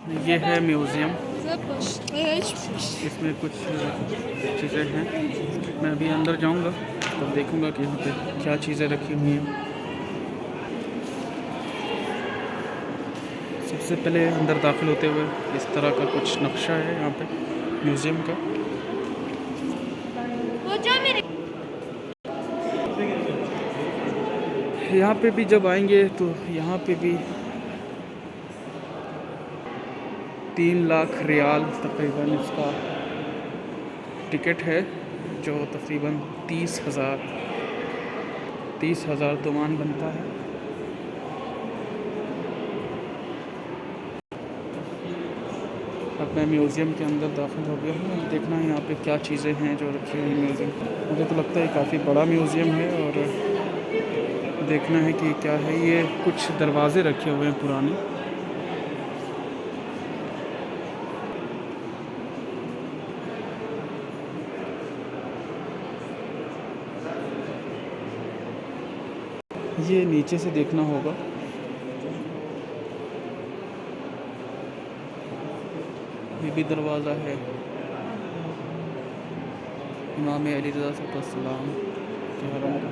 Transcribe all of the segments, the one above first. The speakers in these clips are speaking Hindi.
ये है म्यूज़ियम। Запаш. इसमें कुछ चीज़ें हैं। मैं अभी अंदर जाऊंगा तब देखूंगा कि यहाँ पे क्या चीज़ें रखी हुई हैं। सबसे पहले अंदर दाखिल होते हुए इस तरह का कुछ नक्शा है यहाँ पे म्यूज़ियम का। यहाँ पे भी जब आएंगे तो यहाँ पे भी 3 लाख रियाल तकरीबन इसका टिकट है, जो तकरीबन 30,000 दुमान बनता है। अब मैं म्यूज़ियम के अंदर दाखिल हो गया हूँ। देखना है यहाँ पे क्या चीज़ें हैं जो रखी हुई म्यूज़ियम। मुझे तो लगता है काफ़ी बड़ा म्यूज़ियम है और देखना है कि क्या है। ये कुछ दरवाज़े रखे हुए हैं पुराने। ये नीचे से देखना होगा। ये भी दरवाज़ा है इमाम अली रज़ा सलाम के हरम का।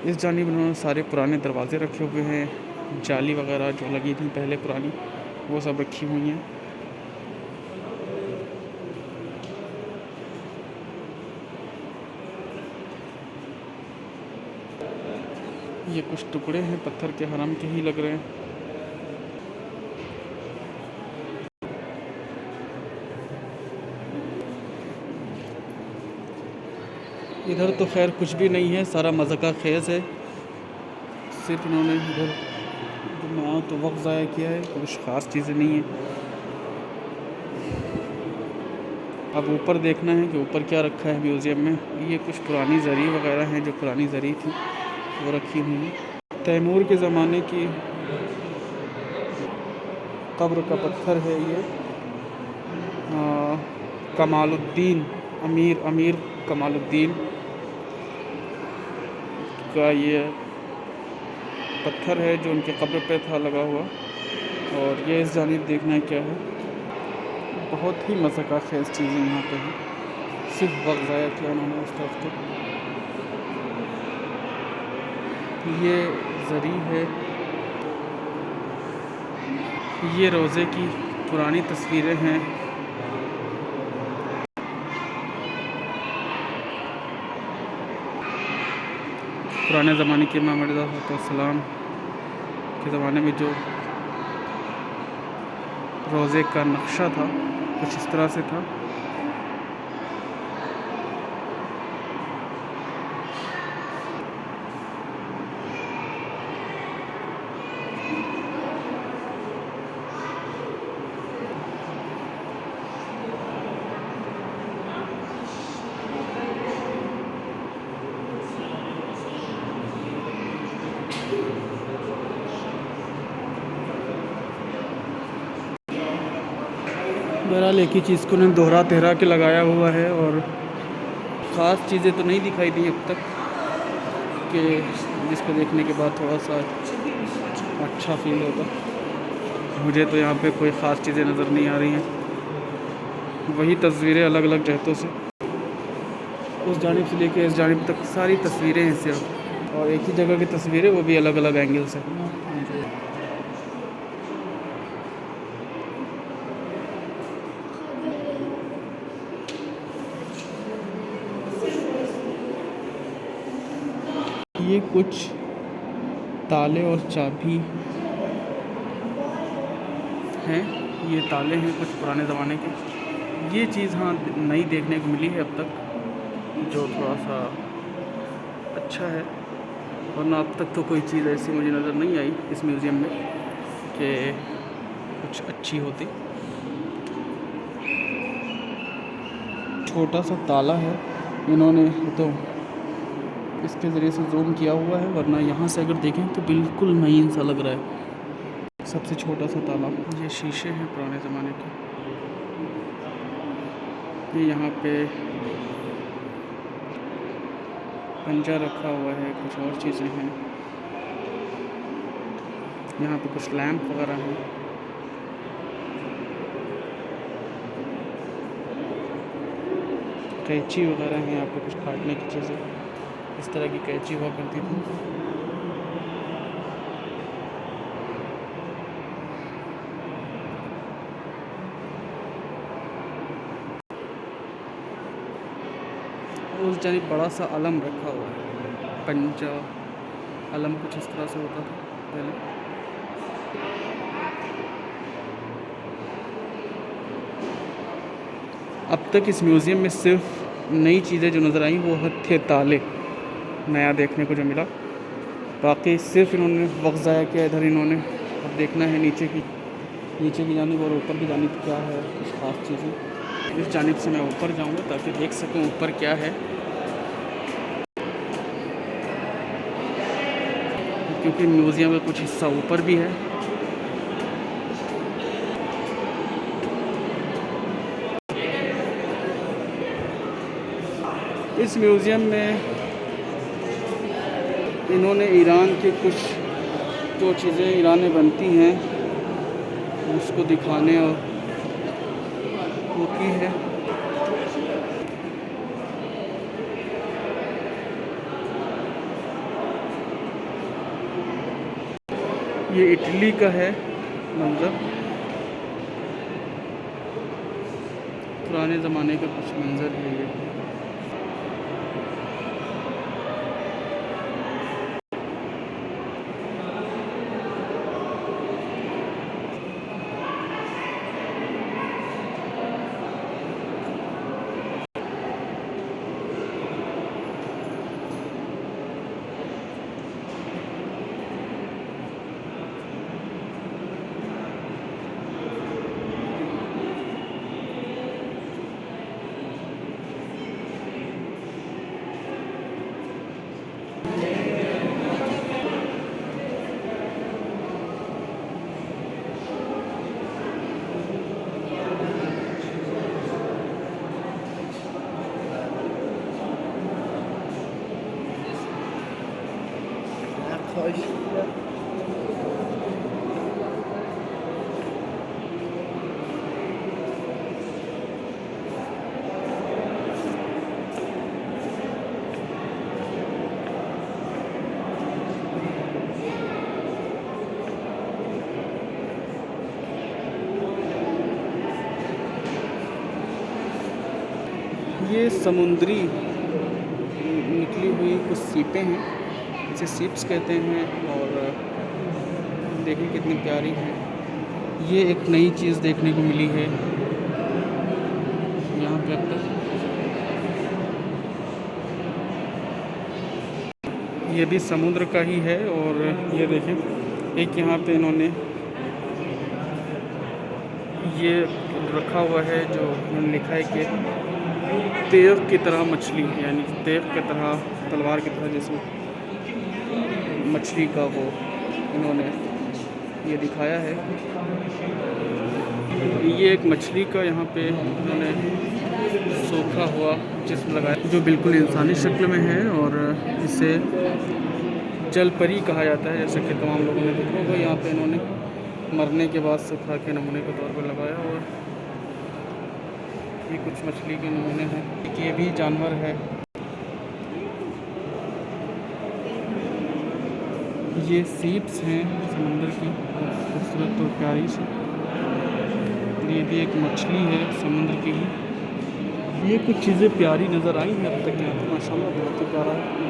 इस जानिब उन्होंने सारे पुराने दरवाज़े रखे हुए हैं। जाली वगैरह जो लगी थी पहले पुरानी, वो सब रखी हुई हैं। ये कुछ टुकड़े हैं पत्थर के, हरम के ही लग रहे हैं। इधर तो खैर कुछ भी नहीं है, सारा मज़ाक़ खेज़ है। सिर्फ इन्होंने इधर घुमाया तो वक्त ज़ाया किया है, कुछ ख़ास चीज़ें नहीं है। अब ऊपर देखना है कि ऊपर क्या रखा है म्यूज़ियम में। ये कुछ पुरानी ज़री वगैरह हैं, जो पुरानी ज़री थी वो रखी हुई हैं। तैमूर के ज़माने की कब्र का पत्थर है ये। कमालुद्दीन, अमीर कमालुद्दीन का ये पत्थर है जो उनके कब्र पे था लगा हुआ। और ये इस जानिब देखना है क्या है। बहुत ही मज़ाक़ खेज़ चीज़ें यहाँ पे हैं, सिर्फ वक्त ज़ाया किया उन्होंने उस तरफ को। ये ज़री है, ये रोज़े की पुरानी तस्वीरें हैं। पुराने ज़माने के इमाम सलाम के ज़माने में जो रोज़े का नक्शा था कुछ इस तरह से था। बहरहाल एक ही चीज़ को उन्होंने दोहरा तिहरा के लगाया हुआ है और ख़ास चीज़ें तो नहीं दिखाई दी अब तक, कि जिसको देखने के बाद थोड़ा सा अच्छा फील होगा। मुझे तो यहाँ पे कोई ख़ास चीज़ें नज़र नहीं आ रही हैं। वही तस्वीरें अलग अलग जहतों से, उस जानिब से लेके इस जानिब तक सारी तस्वीरें हैं सिर्फ, और एक ही जगह की तस्वीरें, वो भी अलग अलग एंगल से। ये कुछ ताले और चाबी हैं। ये ताले हैं कुछ पुराने ज़माने के। ये चीज़ हाँ नई देखने को मिली है अब तक, जो थोड़ा सा अच्छा है। वरना अब तक तो कोई चीज़ ऐसी मुझे नज़र नहीं आई इस म्यूज़ियम में कि कुछ अच्छी होती। छोटा सा ताला है, इन्होंने तो इसके ज़रिए से जूम किया हुआ है, वरना यहाँ से अगर देखें तो बिल्कुल महीन सा लग रहा है। सबसे छोटा सा ताला। ये शीशे हैं पुराने ज़माने के। ये यहाँ पे पंजा रखा हुआ है, कुछ और चीज़ें हैं। यहाँ पे कुछ लैंप वगैरह हैं। कैंची वगैरह हैं यहाँ पे, कुछ काटने की चीज़ें। इस तरह की कैंची हुआ करती थी। उस जानिब बड़ा सा अलम रखा हुआ है, पंजा अलम कुछ इस तरह से होता था पहले। अब तक इस म्यूज़ियम में सिर्फ नई चीज़ें जो नज़र आई वो थे ताले, नया देखने को जो मिला। बाकी सिर्फ इन्होंने वक्त ज़ाया किया इधर। इन्होंने अब देखना है नीचे की जानिब और ऊपर की जानिब क्या है कुछ ख़ास चीज़ें। इस जानिब से मैं ऊपर जाऊंगा ताकि देख सकूं ऊपर क्या है, क्योंकि म्यूज़ियम का कुछ हिस्सा ऊपर भी है। इस म्यूज़ियम में इन्होंने ईरान के कुछ जो चीज़ें ईरान में बनती हैं उसको दिखाने और वो की है। ये इटली का है मंज़र, पुराने ज़माने का कुछ मंज़र है ये। ये समुद्री निकली हुई कुछ सीपें हैं, इसे सीप्स कहते हैं। और देखिए कितनी प्यारी हैं। ये एक नई चीज़ देखने को मिली है यहाँ पे अब तक। ये भी समुद्र का ही है। और ये देखें एक यहाँ पे इन्होंने ये रखा हुआ है जो इन्होंने लिखा है कि तेव की तरह मछली, यानी तेव की तरह तलवार की तरह जैसे मछली का वो इन्होंने ये दिखाया है। ये एक मछली का यहाँ पे इन्होंने सूखा हुआ जिस्म लगाया जो बिल्कुल इंसानी शक्ल में है। और इसे जलपरी कहा जाता है, जैसे कि तमाम लोगों ने देखा होगा। यहाँ पे इन्होंने मरने के बाद सुखा के नमूने के तौर पर लगाया। और ये कुछ मछली के नमूने हैं। ये भी जानवर है। ये सीप्स हैं समुद्र की, खूबसूरत और प्यारी सी। ये भी एक मछली है समुद्र की ही। ये कुछ चीज़ें प्यारी नज़र आई हैं अब तक यहाँ पे, माशाल्लाह बहुत ही प्यारा है।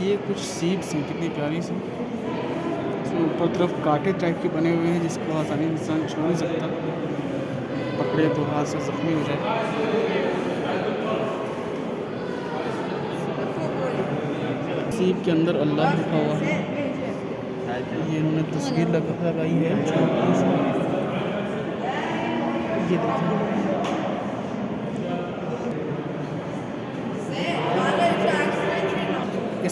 ये कुछ सीड्स हैं, कितनी प्यारी सी। इसमें ऊपर तरफ कांटे टाइप के बने हुए हैं जिसको आसानी से इंसान छू नहीं सकता, पकड़े तो हाथ से ज़ख्मी हो जाए। सीप के अंदर अल्लाह लिखा हुआ है। ये इन्होंने तस्वीर लगाई है छोटी सी। ये देखिए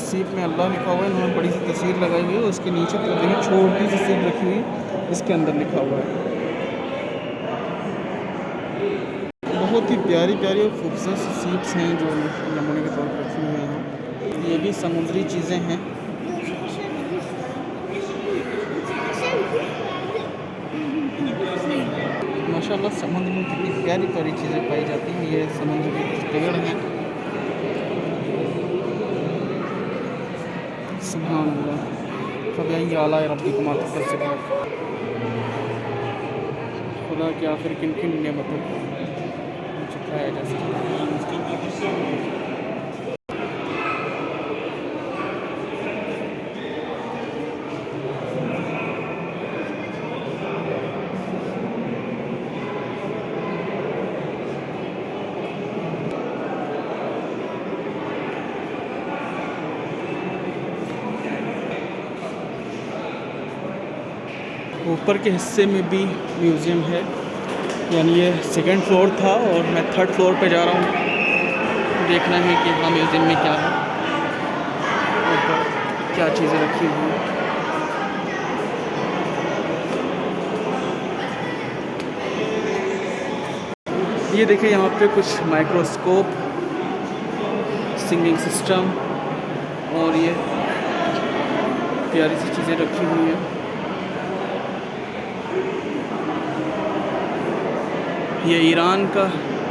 सीप में अल्लाह लिखा हुआ है, इन्होंने बड़ी सी तस्वीर लगाई हुई है, उसके नीचे तो देखिए छोटी सी सीप रखी हुई, इसके अंदर लिखा हुआ है। बहुत ही प्यारी प्यारी और खूबसूरत सी सीप्स हैं जो नमूने के तौर पर रखी हुई हैं यहाँ। ये भी समुद्री चीज़ें हैं। माशाल्लाह समुद्र में कितनी प्यारी प्यारी चीज़ें पाई जाती हैं। ये समुद्र के कुछ पेड़ हैं। सुभान अल्लाह, फबिअय्यि आलाइ रब्बिकुमा तुकज़्ज़िबान। खुदा की आखिर किन किन नेमतों को चुकाया जा सकता है। ऊपर के हिस्से में भी म्यूज़ियम है, यानी ये सेकंड फ्लोर था और मैं थर्ड फ्लोर पे जा रहा हूँ। देखना है कि हाँ म्यूज़ियम में क्या है, ऊपर क्या चीज़ें रखी हुई हैं। ये देखिए यहाँ पे कुछ माइक्रोस्कोप, सिंगिंग सिस्टम और ये प्यारी सी चीज़ें रखी हुई हैं। ये ईरान का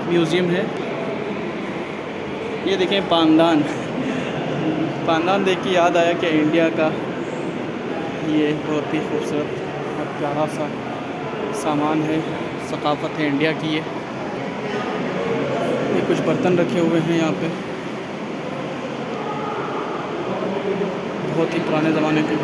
म्यूज़ियम है। ये देखें पानदान, पानदान देख के याद आया कि इंडिया का ये बहुत ही खूबसूरत और प्यारा सा सामान है, सकाफ़त है इंडिया की। ये कुछ बर्तन रखे हुए हैं यहाँ पे, बहुत ही पुराने ज़माने के।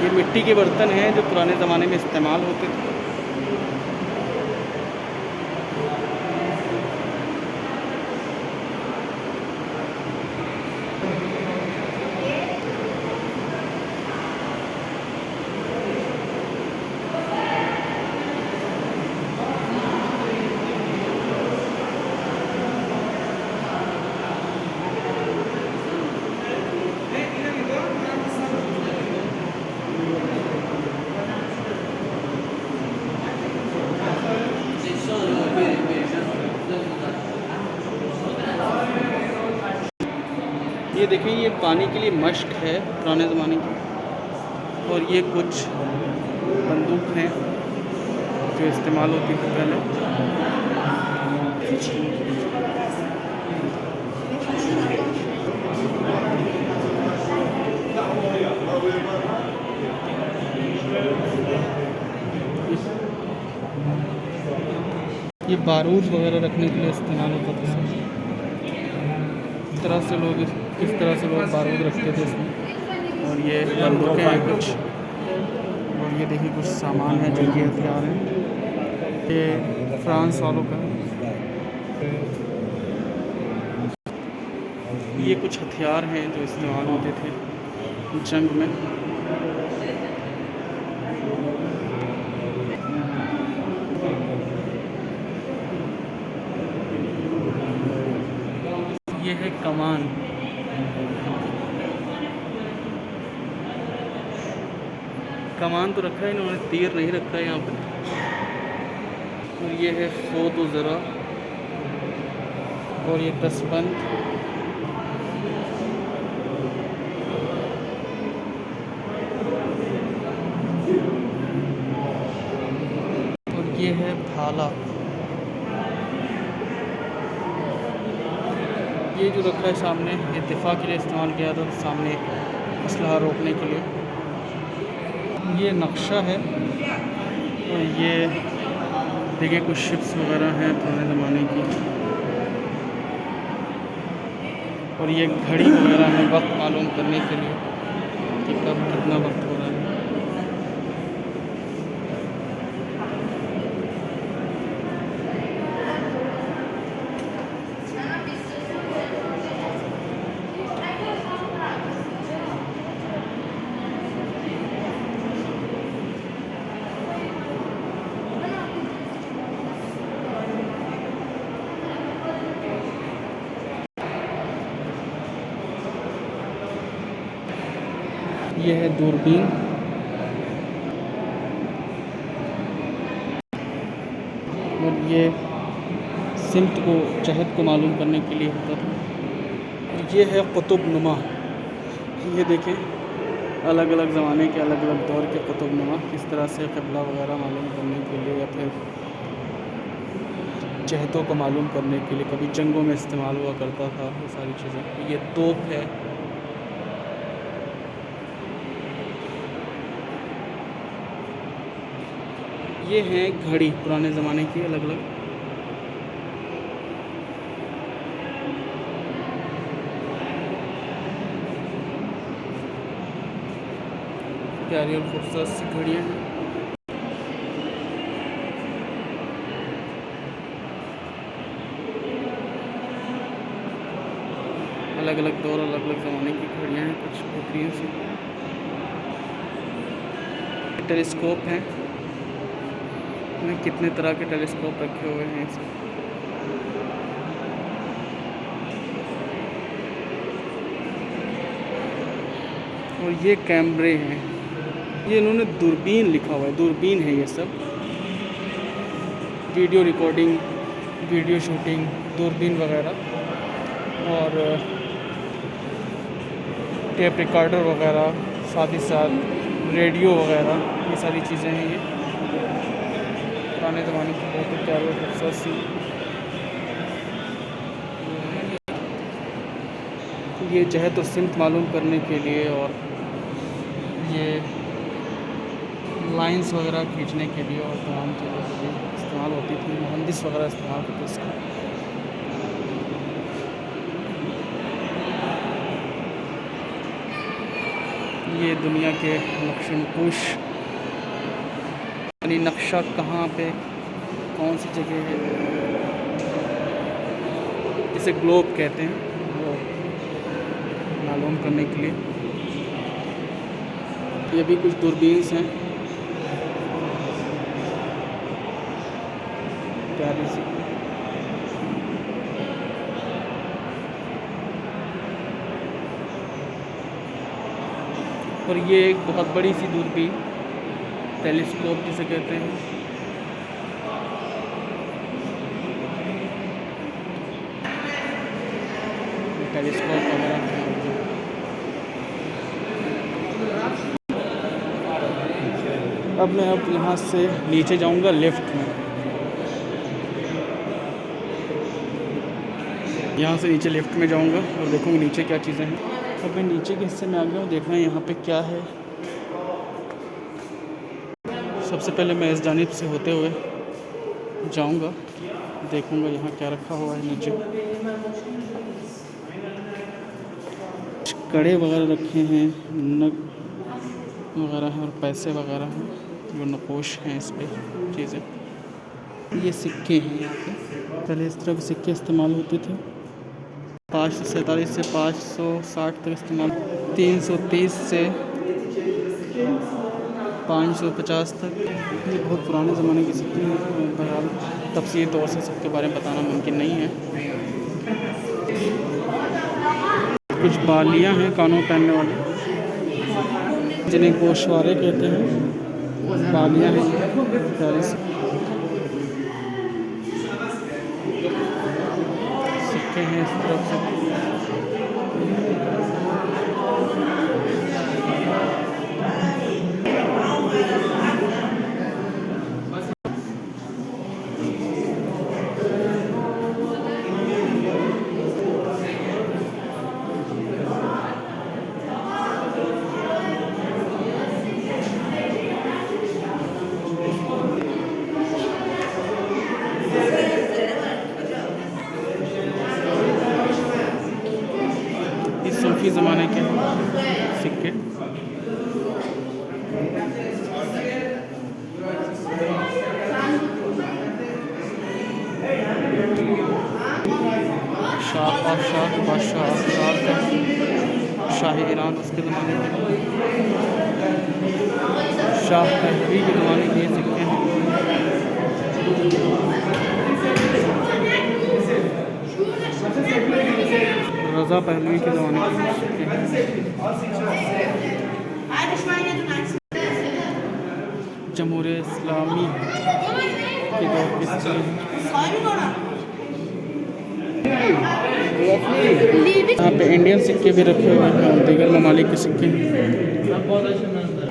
ये मिट्टी के बर्तन हैं जो पुराने ज़माने में इस्तेमाल होते थे। ये देखें, ये पानी के लिए मश्क है पुराने ज़माने की, और ये कुछ बंदूक हैं जो इस्तेमाल होती थी पहले। ये बारूद वगैरह रखने के लिए इस्तेमाल होता था। इस तरह से लोग बारूद रखते थे इसमें। और ये बंदूकें हैं कुछ, और ये देखिए कुछ सामान है जो कि हथियार हैं। ये फ्रांस वालों का, ये कुछ हथियार हैं जो इस्तेमाल होते थे जंग में। ये है कमान। कमान तो रखा है इन्होंने, तीर नहीं रखा है यहाँ पर। और ये है ख़ुद व ज़रा, और ये दस्तबंद। और ये है भाला। ये जो रखा है सामने, ये दिफा के लिए इस्तेमाल किया था, सामने असलहा रोकने के लिए। ये नक्शा है, और ये देखिए कुछ शिप्स वगैरह हैं पुराने ज़माने की। और ये घड़ी वगैरह है वक्त मालूम करने के लिए कि कब कितना वक्त हो रहा है। ये है दूरबीन। और ये सिमत को, जहत को मालूम करने के लिए होता था। ये है कुतुब नुमा। ये देखें, अलग अलग ज़माने के अलग अलग दौर के कुतुब नुमा किस तरह से क़िबला वगैरह मालूम करने के लिए या फिर जहतों को मालूम करने के लिए कभी जंगों में इस्तेमाल हुआ करता था, ये सारी चीज़ें। ये तोप है। ये हैं घड़ी, पुराने ज़माने की अलग अलग। प्यारी और खूबसूरत सी घड़ियाँ हैं। अलग अलग दौर, अलग अलग ज़माने की घड़ियाँ हैं, कुछ बेहतरीन सी। टेलीस्कोप हैं, कितने तरह के टेलीस्कोप रखे हुए हैं इसमें। और ये कैमरे हैं, ये इन्होंने दूरबीन लिखा हुआ है, दूरबीन है ये सब। वीडियो रिकॉर्डिंग, वीडियो शूटिंग, दूरबीन वगैरह, और टेप रिकॉर्डर वगैरह, साथ ही साथ रेडियो वगैरह, ये सारी चीज़ें हैं। ये पुराने ज़माने की बहुत ही प्यारी और खूबसूरत सी। ये जहत और सिमत मालूम करने के लिए, और ये लाइंस वगैरह खींचने के लिए और तमाम चीज़ों के लिए इस्तेमाल होती थी। मुहंदिस वगैरह इस्तेमाल करते इसका। ये दुनिया के नक्शे नक्कुश, यानी नक्शा कहाँ पे कौन सी जगह है, जिसे ग्लोब कहते हैं, वो मालूम करने के लिए। ये भी कुछ दूरबीन्स हैं, प्यारी सी। और ये एक बहुत बड़ी सी दूरबीन, टेलीस्कोप जिसे कहते हैं। टेलीस्कोप वगैरह है। अब मैं यहाँ से नीचे जाऊँगा लिफ्ट में। यहाँ से नीचे लिफ्ट में जाऊँगा और देखूँगा नीचे क्या चीज़ें हैं। अब मैं नीचे के हिस्से में आ गया हूँ, देखना है यहाँ पे क्या है। सबसे पहले मैं इस जानिब से होते हुए जाऊँगा, देखूँगा यहाँ क्या रखा हुआ है नीचे। कड़े वगैरह रखे हैं, नग वगैरह हैं और पैसे वगैरह हैं जो नकोश हैं इस पे चीज़ें। ये सिक्के हैं यहाँ पे। पहले इस तरह के सिक्के इस्तेमाल होते थे। 547 से 560 तक इस्तेमाल, 330 से 550 तक। ये बहुत पुराने ज़माने की सिक्के हैं। बहरहाल तफसीली तौर से सबके बारे में बताना मुमकिन नहीं है। कुछ बालियाँ हैं कानों पहनने वाली, जिन्हें गोशवारे कहते हैं। बालियाँ हैं प्यारी सी, सिक्के हैं इस तरफ से। सूफी ज़माने के सिक्के। शाह बादशाह शाह ईरान उसके ज़माने के, शाह पहलवी के ज़माने के सिक्के हैं। रज़ा पहलवी के ज़माने के सिक्के हैं। जमहूरियत इस्लामी के दौर की चीज़। यहाँ पे इंडियन सिक्के भी रखे हुए हैं और दीगर ममालिक के सिक्के।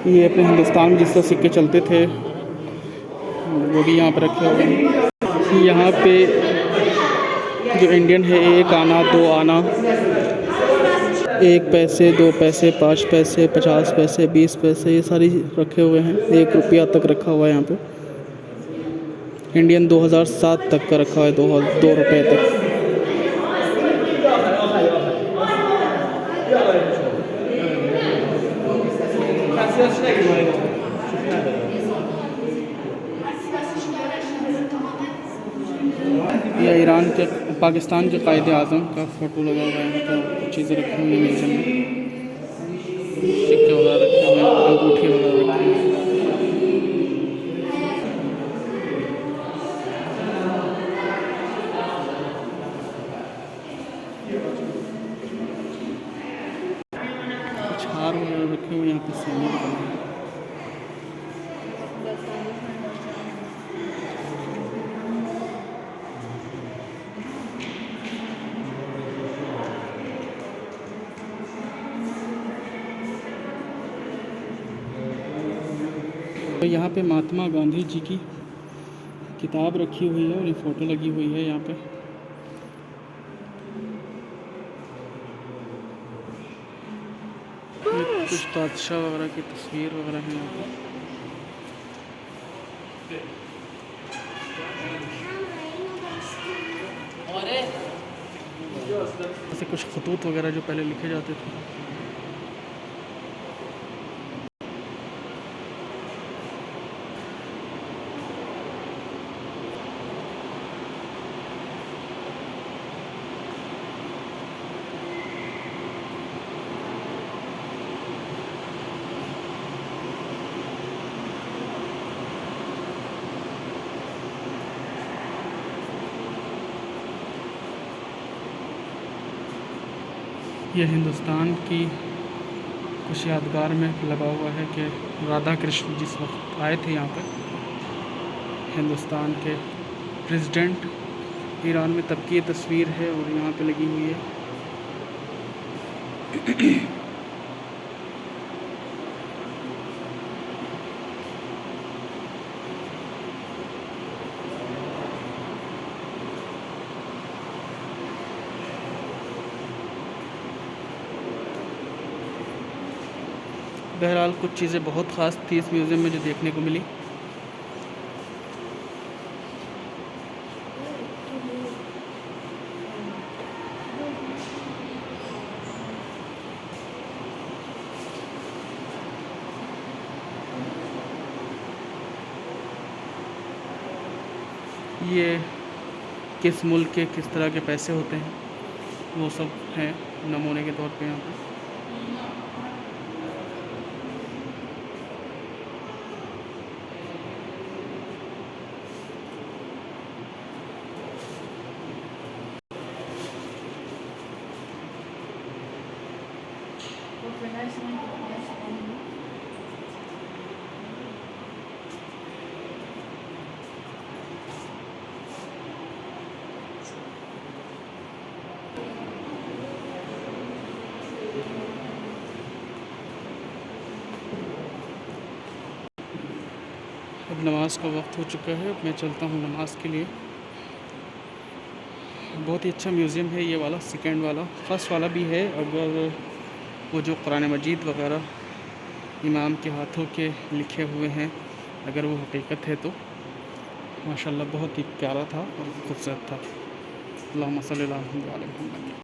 ये अपने हिंदुस्तान में जिस तरह सिक्के चलते थे वो भी यहाँ पे रखे हुए हैं। यहाँ पे जो इंडियन है 1 आना 2 आना, 1 पैसे 2 पैसे 5 पैसे 50 पैसे 20 पैसे ये सारी रखे हुए हैं। 1 रुपया तक रखा हुआ है यहाँ पे। इंडियन 2007 तक का रखा है, 2 रुपये तक। यह ईरान के पाकिस्तान के कायदे आज़म का फ़ोटो लगा हुआ है। तो चीज़ें रखी हुई हैं नीचे में, सिक्के वगैरह रखे हुए हैं, अंगूठी वगैरह रखी हुई है। कुछ हार वगैरह रखे हुए यहाँ पे सोने के। तो यहाँ पे महात्मा गांधी जी की किताब रखी हुई है और ये फ़ोटो लगी हुई है यहाँ पे। कुछ बादशाह वगैरह की तस्वीर वगैरह है यहाँ पे। ऐसे कुछ खतूत वगैरह जो पहले लिखे जाते थे। ये हिंदुस्तान की कुछ यादगार में लगा हुआ है कि राधा कृष्ण जिस वक्त आए थे यहाँ पर, हिंदुस्तान के प्रेसिडेंट, ईरान में तब की ये तस्वीर है और यहाँ पे लगी हुई है। बहरहाल कुछ चीज़ें बहुत ख़ास थी इस म्यूज़ियम में जो देखने को मिली। ये किस मुल्क के किस तरह के पैसे होते हैं वो सब हैं नमूने के तौर पे यहाँ पे। अब नमाज का वक्त हो चुका है, अब मैं चलता हूँ नमाज के लिए। बहुत ही अच्छा म्यूज़ियम है ये वाला, सेकंड वाला। फर्स्ट वाला भी है, अगर वो जो कुरान मजीद वगैरह इमाम के हाथों के लिखे हुए हैं अगर वो हकीकत है तो माशाल्लाह बहुत ही प्यारा था और खूबसूरत था। अल्लाहुम्मा सल्ली अला मुहम्मद।